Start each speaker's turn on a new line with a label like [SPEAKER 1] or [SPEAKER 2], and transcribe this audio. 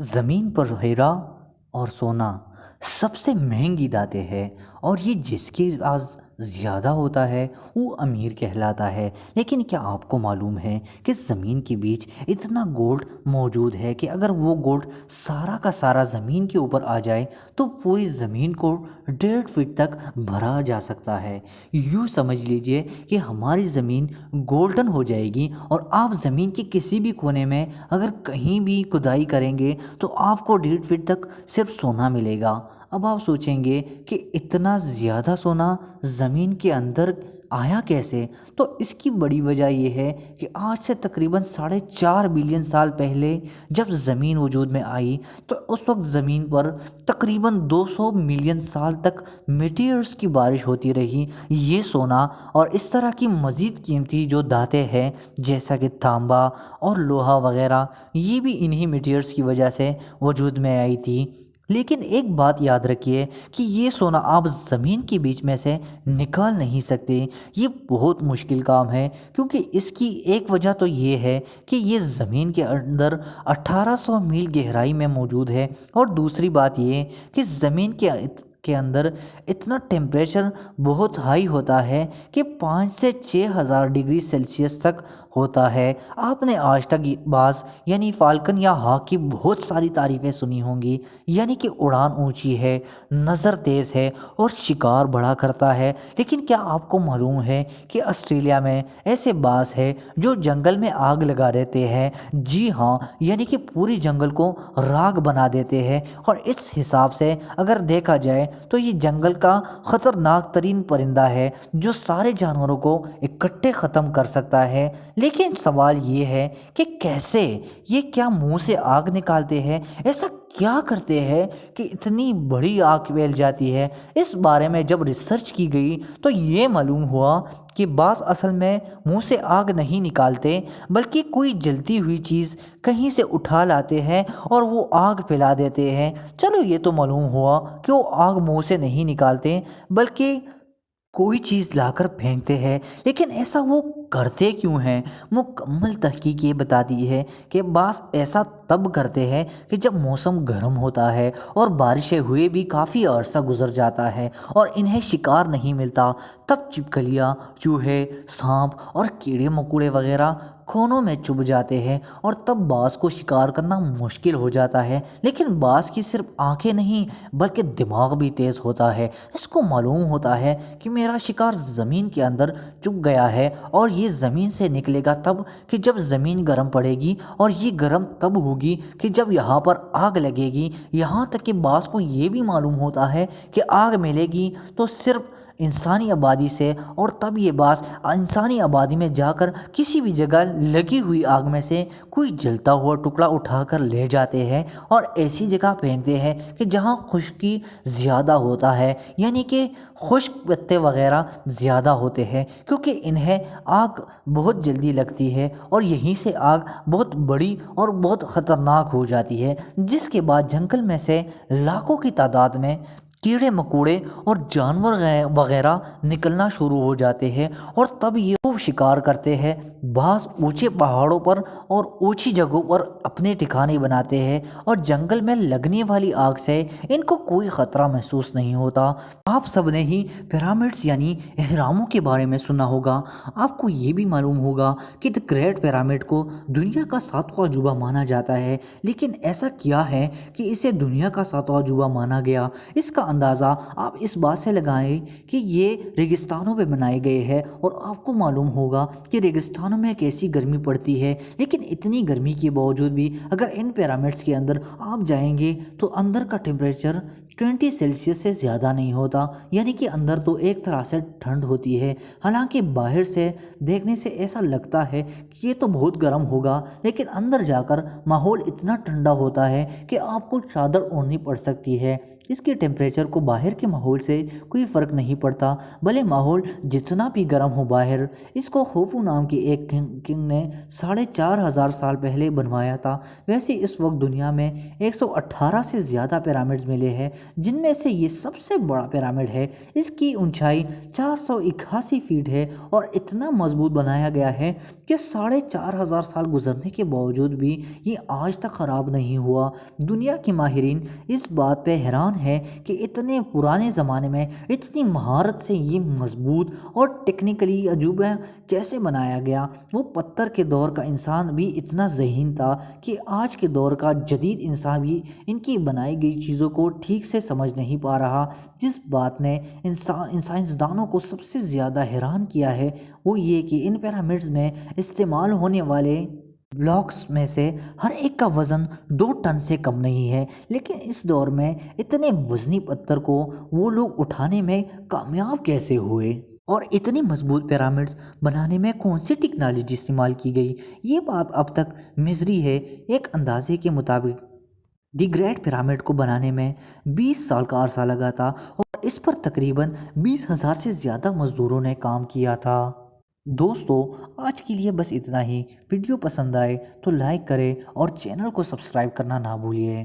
[SPEAKER 1] زمین پر ہیرا اور سونا سب سے مہنگی دھاتیں ہے، اور یہ جس کے پاس زیادہ ہوتا ہے وہ امیر کہلاتا ہے۔ لیکن کیا آپ کو معلوم ہے کہ زمین کے بیچ اتنا گولڈ موجود ہے کہ اگر وہ گولڈ سارا کا سارا زمین کے اوپر آ جائے تو پوری زمین کو 1.5 فٹ تک بھرا جا سکتا ہے۔ یوں سمجھ لیجئے کہ ہماری زمین گولڈن ہو جائے گی، اور آپ زمین کے کسی بھی کونے میں اگر کہیں بھی کھدائی کریں گے تو آپ کو 1.5 فٹ تک صرف سونا ملے گا۔ اب آپ سوچیں گے کہ اتنا زیادہ سونا زمین کے اندر آیا کیسے؟ تو اس کی بڑی وجہ یہ ہے کہ آج سے تقریباً 4.5 بلین سال پہلے جب زمین وجود میں آئی تو اس وقت زمین پر تقریباً 200 ملین سال تک میٹیئرز کی بارش ہوتی رہی۔ یہ سونا اور اس طرح کی مزید قیمتی جو دھاتیں ہیں جیسا کہ تانبا اور لوہا وغیرہ، یہ بھی انہی میٹیئرز کی وجہ سے وجود میں آئی تھی۔ لیکن ایک بات یاد رکھیے کہ یہ سونا آپ زمین کے بیچ میں سے نکال نہیں سکتے۔ یہ بہت مشکل کام ہے، کیونکہ اس کی ایک وجہ تو یہ ہے کہ یہ زمین کے اندر 1800 میل گہرائی میں موجود ہے، اور دوسری بات یہ کہ زمین کے اندر اتنا ٹیمپریچر بہت ہائی ہوتا ہے کہ 5 سے 6,000 ڈگری سیلسیس تک ہوتا ہے۔ آپ نے آج تک باز یعنی فالکن یا ہاک کی بہت ساری تعریفیں سنی ہوں گی، یعنی کہ اڑان اونچی ہے، نظر تیز ہے اور شکار بڑا کرتا ہے۔ لیکن کیا آپ کو معلوم ہے کہ آسٹریلیا میں ایسے باز ہیں جو جنگل میں آگ لگا دیتے ہیں؟ جی ہاں، یعنی کہ پوری جنگل کو راکھ بنا دیتے ہیں، اور اس حساب سے اگر دیکھا جائے تو یہ جنگل کا خطرناک ترین پرندہ ہے جو سارے جانوروں کو اکٹھے ختم کر سکتا ہے۔ لیکن سوال یہ ہے کہ کیسے؟ یہ کیا منہ سے آگ نکالتے ہیں؟ ایسا کیا کرتے ہیں کہ اتنی بڑی آگ پھیل جاتی ہے؟ اس بارے میں جب ریسرچ کی گئی تو یہ معلوم ہوا کہ باز اصل میں منہ سے آگ نہیں نکالتے، بلکہ کوئی جلتی ہوئی چیز کہیں سے اٹھا لاتے ہیں اور وہ آگ پھیلا دیتے ہیں۔ چلو یہ تو معلوم ہوا کہ وہ آگ منہ سے نہیں نکالتے بلکہ کوئی چیز لا کر پھینکتے ہیں۔ لیکن ایسا وہ کرتے کیوں ہیں؟ مکمل تحقیق یہ بتاتی ہے کہ بعض ایسا تب کرتے ہیں کہ جب موسم گرم ہوتا ہے اور بارشیں ہوئے بھی کافی عرصہ گزر جاتا ہے اور انہیں شکار نہیں ملتا، تب چھپکلیاں، چوہے، سانپ اور کیڑے مکوڑے وغیرہ کھونوں میں چھپ جاتے ہیں، اور تب باز کو شکار کرنا مشکل ہو جاتا ہے۔ لیکن باز کی صرف آنکھیں نہیں بلکہ دماغ بھی تیز ہوتا ہے۔ اس کو معلوم ہوتا ہے کہ میرا شکار زمین کے اندر چھپ گیا ہے، اور یہ زمین سے نکلے گا تب کہ جب زمین گرم پڑے گی، اور یہ گرم تب ہوگی کہ جب یہاں پر آگ لگے گی۔ یہاں تک کہ باز کو یہ بھی معلوم ہوتا ہے کہ آگ ملے گی تو صرف انسانی آبادی سے، اور تب یہ باز انسانی آبادی میں جا کر کسی بھی جگہ لگی ہوئی آگ میں سے کوئی جلتا ہوا ٹکڑا اٹھا کر لے جاتے ہیں اور ایسی جگہ پھینکتے ہیں کہ جہاں خشکی زیادہ ہوتا ہے، یعنی کہ خشک پتے وغیرہ زیادہ ہوتے ہیں، کیونکہ انہیں آگ بہت جلدی لگتی ہے اور یہیں سے آگ بہت بڑی اور بہت خطرناک ہو جاتی ہے، جس کے بعد جنگل میں سے لاکھوں کی تعداد میں کیڑے مکوڑے اور جانور وغیرہ نکلنا شروع ہو جاتے ہیں، اور تب یہ خوب شکار کرتے ہیں۔ بعض اونچے پہاڑوں پر اور اونچی جگہوں پر اپنے ٹھکانے بناتے ہیں، اور جنگل میں لگنے والی آگ سے ان کو کوئی خطرہ محسوس نہیں ہوتا۔ آپ سب نے ہی پیرامڈس یعنی اہراموں کے بارے میں سنا ہوگا۔ آپ کو یہ بھی معلوم ہوگا کہ دی گریٹ پیرامڈ کو دنیا کا 7واں عجوبہ مانا جاتا ہے۔ لیکن ایسا کیا ہے کہ اسے دنیا کا 7واں عجوبہ مانا گیا؟ اس کا اندازہ آپ اس بات سے لگائیں کہ یہ ریگستانوں پہ بنائے گئے ہیں، اور آپ کو معلوم ہوگا کہ ریگستانوں میں کیسی گرمی پڑتی ہے۔ لیکن اتنی گرمی کے باوجود بھی اگر ان پیرامڈس کے اندر آپ جائیں گے تو اندر کا ٹیمپریچر 20 سیلسیس سے زیادہ نہیں ہوتا، یعنی کہ اندر تو ایک طرح سے ٹھنڈ ہوتی ہے۔ حالانکہ باہر سے دیکھنے سے ایسا لگتا ہے کہ یہ تو بہت گرم ہوگا، لیکن اندر جا کر ماحول اتنا ٹھنڈا ہوتا ہے کہ آپ کو چادر اوڑھنی پڑ سکتی ہے۔ اس کے ٹیمپریچر کو باہر کے ماحول سے کوئی فرق نہیں پڑتا، بھلے ماحول جتنا بھی گرم ہو باہر، اس کو خوفو نام کے ایک کنگ نے 4,500 سال پہلے بنوایا تھا۔ ویسے اس وقت دنیا میں 118 سے زیادہ پیرامڈز ملے ہیں، جن میں سے یہ سب سے بڑا پیرامڈ ہے۔ اس کی اونچائی 481 فیٹ ہے اور اتنا مضبوط بنایا گیا ہے کہ 4,500 سال گزرنے کے باوجود بھی یہ آج تک خراب نہیں ہوا۔ دنیا کے ماہرین اس بات پہ حیران ہیں کہ اتنے پرانے زمانے میں اتنی مہارت سے یہ مضبوط اور ٹیکنیکلی عجوبہ کیسے بنایا گیا۔ وہ پتھر کے دور کا انسان بھی اتنا ذہین تھا کہ آج کے دور کا جدید انسان بھی ان کی بنائی گئی چیزوں کو ٹھیک سے سمجھ نہیں پا رہا۔ جس بات نے سائنسدانوں کو سب سے زیادہ حیران کیا ہے وہ یہ کہ ان پیرامڈز میں استعمال ہونے والے بلاکس میں سے ہر ایک کا وزن 2 ٹن سے کم نہیں ہے، لیکن اس دور میں اتنے وزنی پتھر کو وہ لوگ اٹھانے میں کامیاب کیسے ہوئے؟ اور اتنی مضبوط پیرامڈز بنانے میں کون سی ٹیکنالوجی استعمال کی گئی؟ یہ بات اب تک مزری ہے۔ ایک اندازے کے مطابق دی گریٹ پیرامڈ کو بنانے میں 20 سال کا عرصہ لگا تھا اور اس پر تقریباً 20,000 سے زیادہ مزدوروں نے کام کیا تھا۔ دوستو، آج کے لیے بس اتنا ہی۔ ویڈیو پسند آئے تو لائک کریں اور چینل کو سبسکرائب کرنا نہ بھولیے۔